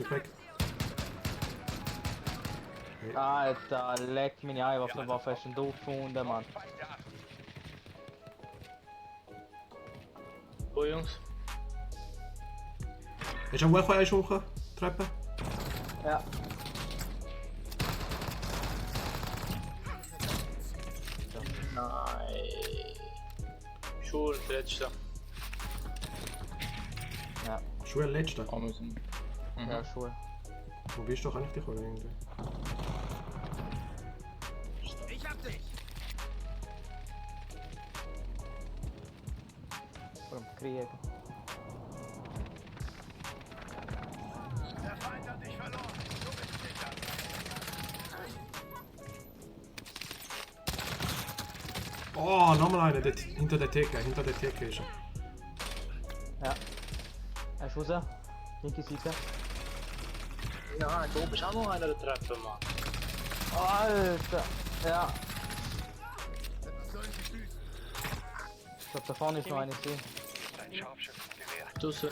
mich weg. Hey. Alter, leck meine Eier, was für eine Waffe hast denn du gefunden, Mann? Wo, Jungs? Hast du auch hoch? Treppe? Ja. Nein. Schul, der letzte. Ja, Schuhe letzte. Oh, wir sind. ja, Schuhe. Wo bist du? Kann ich dich holen irgendwie? Ich hab dich! Vor dem Krieg. Der Feind hat dich verloren. Du bist sicher. Oh, nochmal einer. Hinter der Theke. Hinter der Theke ist er. Ja. Er ist raus. Linke Seite. Ja, da oben ist auch noch einer der Treppe, Mann. Alter! Ja. Was sollen sie büßen? Ich glaube, da vorne ist noch eine gesehen. Dein Scharfschützengewehr. Draussen.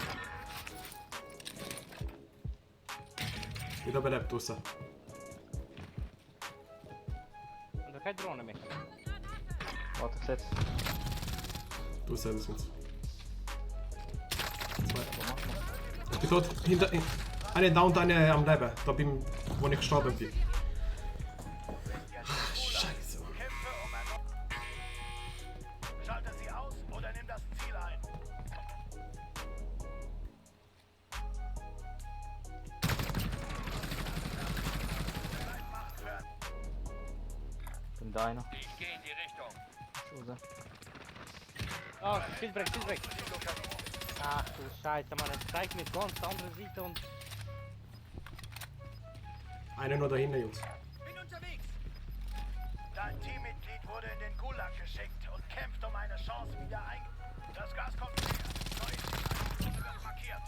Wieder belebt draussen. Und da keine Drohne mehr. Warte, gesetzt. Draussen sind sie. Zwei. Ich bin tot. Hinter. Eine da und eine am Leben. Da bin wo ich gestorben bin. Scheiße. Kämpfe um ein... Schalte sie aus oder nimm das Ziel ein. Bin da einer. Ich gehe in die Richtung. Ist raus. Oh, Schildbrett. Ach du Scheiße, Mann, es zeigt mir ganz andere Seite und... Einer nur da hinten, Jungs. Bin unterwegs. Dein Teammitglied wurde in den Gulag geschickt und kämpft um eine Chance wieder ein. Das Gas kommt näher. Neues Ziel wird markiert.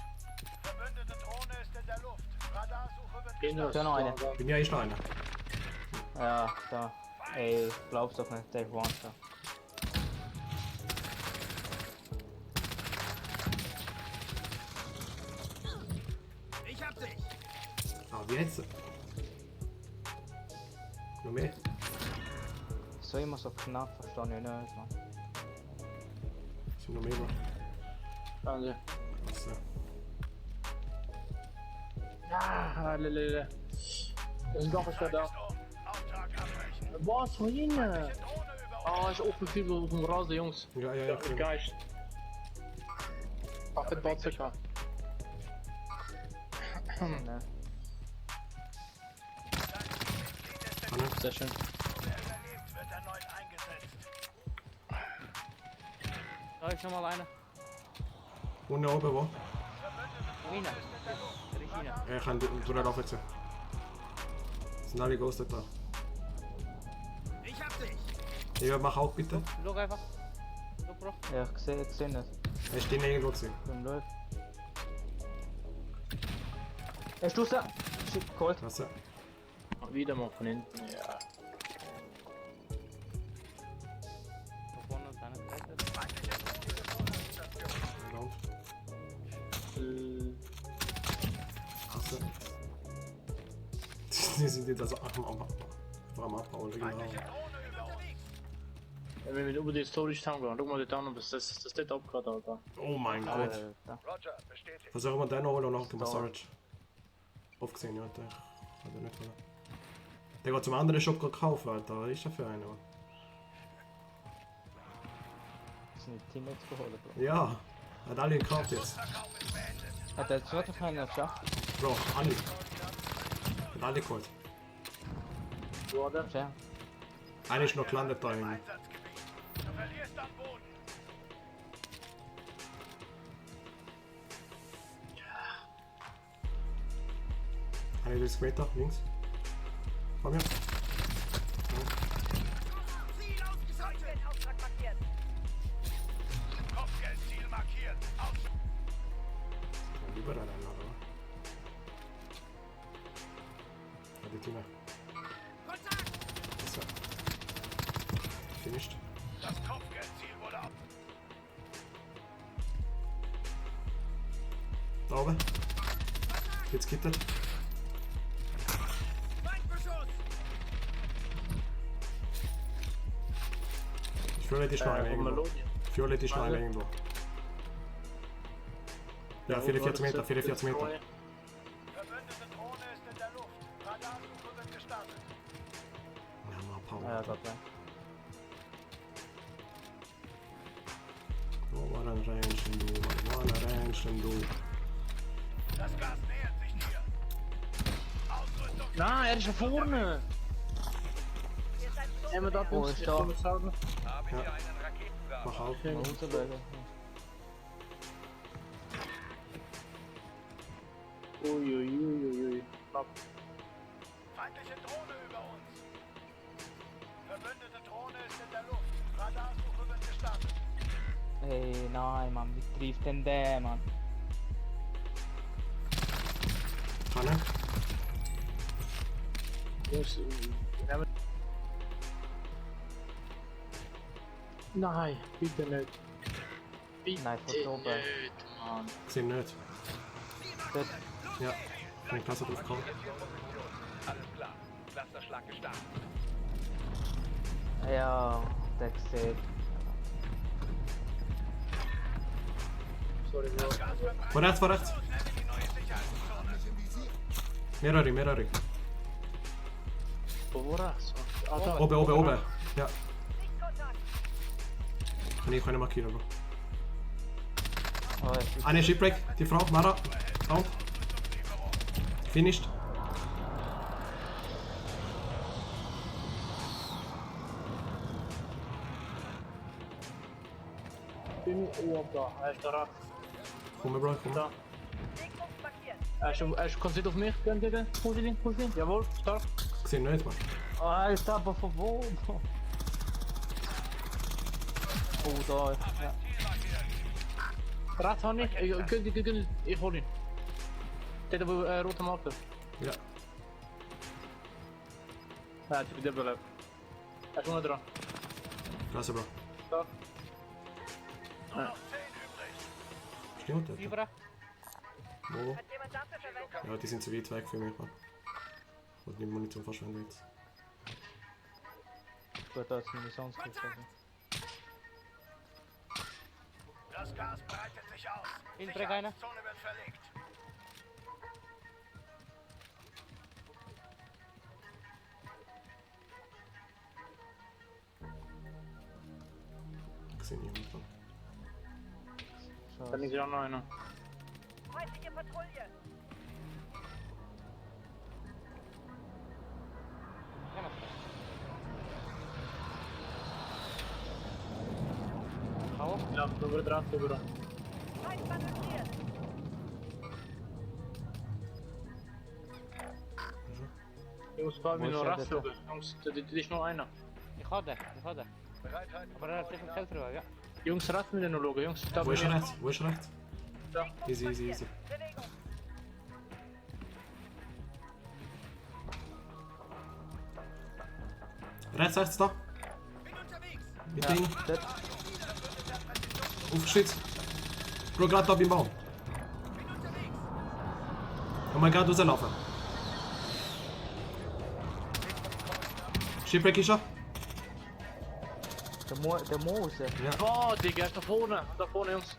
Verbündete Drohne ist in der Luft. Radarsuche wird Innen. Da noch eine. Bei mir ist noch einer. Ja, da. Ey, ich glaub's doch nicht, der warnt da. Ich hab dich. Ah, wie jetzt? Noch mehr? So immer so knapp, verstehe ich nicht, Mann. Sind noch mehr da? Danke. Also. Ja, lelele. Das ist doch was da. Auftrag abbrechen. Was, von innen? Drohne über Ah, ist offen viel auf dem Rasen, Jungs. Ja. Der Geist. Ach, das baut sich an. Ne. Sehr schön. Wer überlebt, wird erneut eingesetzt. Da ist noch mal einer. Unten oben, wo? Mina. Da ist einer. Ich kann durchlaufen jetzt. Sind alle ghostet da. Ich hab dich. Ich mach auch bitte. Schau einfach. Schau, Bro. Ja, ich seh nicht. Er ist drinnen irgendwo gesehen. Beim Läuft. Er ist draussen! Shit, geholt. Klasse. Wieder mal von hinten. Ja. Da vorne ist einer. Lauf. Äh, Klasse. Die sind jetzt also am Abbauen. Genau. Drohne über uns. wenn wir über die Storage Town gehen, schau mal dort an, was das dort abgeht, Alter. Oh mein Gott. Alter. Roger, bestätigt. Versuchen wir den noch holen und nachher den Storage. Storage. Aufgesehen, ja, der kann der nicht holen. Der geht zum anderen Shop kaufen, Alter. Was ist das für einer? Das sind die Teammates geholt, Bro. Ja, hat alle gekauft jetzt. Verkauf ist beendet. Hat der zweite keinen geschafft? Bro, alle. Hat alle geholt. Wo hat er? Tja. Einer ist noch gelandet da hinten. Einsatzgebiet. Du verlierst am Boden. Einer 30 Meter, links. Komm her. Ziel ausgeschaltet. Auftrag markiert. Kopfgeldziel markiert. Aus. Überall einer, oder? Ja, die Tina. Kontakt. So. Finished. Das Kopfgeldziel wurde ab. Da oben. Jetzt geht er. Violett ist noch einer irgendwo. Melodie. Violett ist noch einer irgendwo. Ja, 44 Meter, 44 Meter. Verbündete Drohne ist in der Luft. Radarsuche wird gestartet. Ja, mal Power. Ja, Gott, ja. Wo war ein Ränchen, du? Wo war ein Ränchen, du? Das Gas nähert sich dir. Ausrüstung. Nein, er ist da vorne. Haben wir da Oh, ist da. Haben Ja. hier einen Raketenwerfer. Mach auf. Mal runterbleiben. Uiuiuiui. Feindliche Drohne über uns. Verbündete Drohne ist in der Luft. Radarsuche wird gestartet. Ey, nein, Mann, wie trifft denn der, Mann? Pfanne. Jungs, wir haben... Nein, bitte nicht. Bitte Nein, von oben. nicht, Mann. Gesehen nicht. Dort. Ja. Keine Klasse drauf gekommen. Alles klar. Clusterschlag gestartet. Ja, der sieht. Sorry, Bro. Vor rechts, vor rechts. Mehrere, mehrere. Wo war das? Ah, da. Oben, oben, oben. Ja. Kann ich keine markieren, Bro. Oh, es ist. Eine Shipwreck, die Frau, Mara. Down. Finished. Bin oben da. Er ist da rechts. Komm, Bro, komm. Da. Er ist konzentriert auf mich. Gehen, gehen, gehen. Hol ihn, hol ihn. Jawohl, stark. Gesehen nicht, Mann. Oh, Alter, aber von wo? Oh, da. Ja. Rechts habe ich. Ich hol ihn. Der wo rote Marker. Ja. Ja, ich bin der bleibt. Er ist nur dran. Klasse, Bro. Da. Stimmt, Alter. Überall. Wo? Ja, die sind zu weit weg für mich, Mann. Und die Munition verschwenden jetzt. Gut, da ist Munitionskiste. Das Gas breitet sich aus. Hinterweg einer. Zone wird verlegt. Gesehen niemand, Mann. Dann ist ja noch einer. Feindliche Patrouille! Hau. Ja, da wird dran, da wird dran. Feind manövriert! Jungs, fahren wir Wo noch ist er, Rast bitte? rüber. Jungs, da ist noch einer. Ich hau den. Bereitheit. Aber er hat even geld drüber, ja. Jungs, Rast mit den noch schauen, Jungs. Da Wo ist bin ich. rechts? Wo ist rechts? Da. Easy, easy, easy. Bewegung! Rechts, rechts, da. Mit Ding. Dort. Aufgeschützt. Bro, gerade da beim Baum. Und man kann rauslaufen. Shipwreck ist er. Der Mose. Boah, Digga, er ist da vorne. Da vorne, Jungs.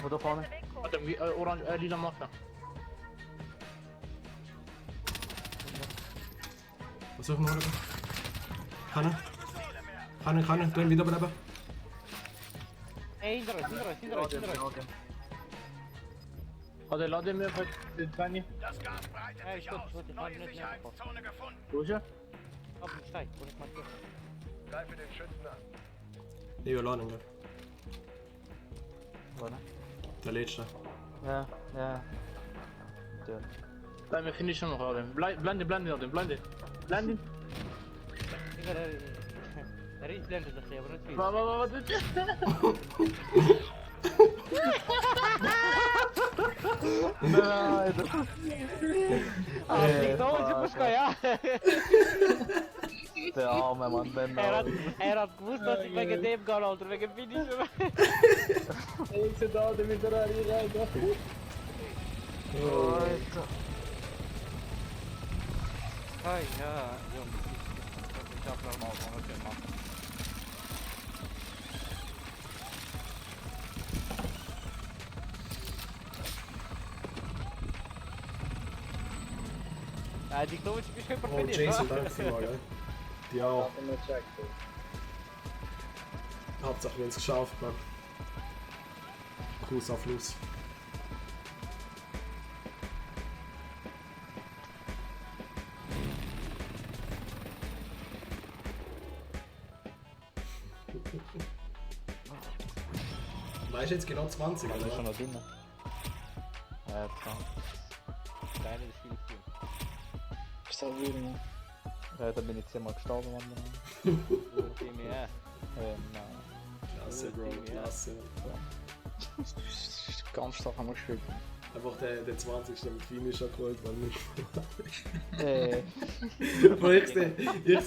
Wo da vorne? Hat er orange, lila Maske. Was soll ich noch rüber? Kann, drin wiederbleiben. Ey, hinter euch. Hat er Lade mehr für den Kleinen? Das Gas breitet Ja, sich ist gut, aus. gut, ich Neue hab nicht Sicherheitszone gefunden. Wo ist er? Auf dem Steig, wo ich markiert. Greife den Schützen an. Nee, wir laden, gell. Warte. Der letzte. Ja, ja. Dort. Nein, wir finishen noch alle. Blende, Lade, blende. Blende. Er ist blendet das hier, aber nicht viel. Was? Nein, das Ah, da ist Puschka, ja. der arme Mann, Ben. Er hat gewusst, dass ich wegen dem gehe, Alter, wegen Finisher. Ich sehe da, der mit der rein. Alter. Ah ja, Junge. Ich hab normal gemacht. Die Knoblauch ist schon Oh, Jason, danke vielmals, gell? Die auch. Hat immer checkt. Hauptsache, wir haben es geschafft, man. Gruß auf Fluss. Weißt du jetzt genau 20, Das ist schon oder? noch drin. Ja, klar. Kleine ist viel viel. Ist das wieder? Ja, da bin ich 10-mal gestorben, Mann. Team, ja. Nein. Klasse, Bro, klasse. Ganz stark haben wir gespielt. Einfach der 20. mit Finisher geholt, weil nicht. Wo ich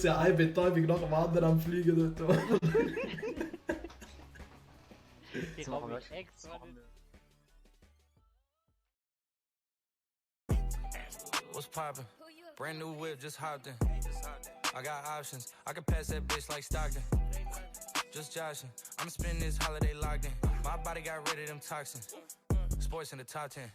sehe eine Betäubung nach dem anderen am Fliegen dort. Ich hab mich extra. What's poppin'? Brand new whip, just hopped in. I got options. I can pass that bitch like Stockton. Just joshing. I'ma spend this holiday locked in. My body got rid of them toxins. Sports in the top 10.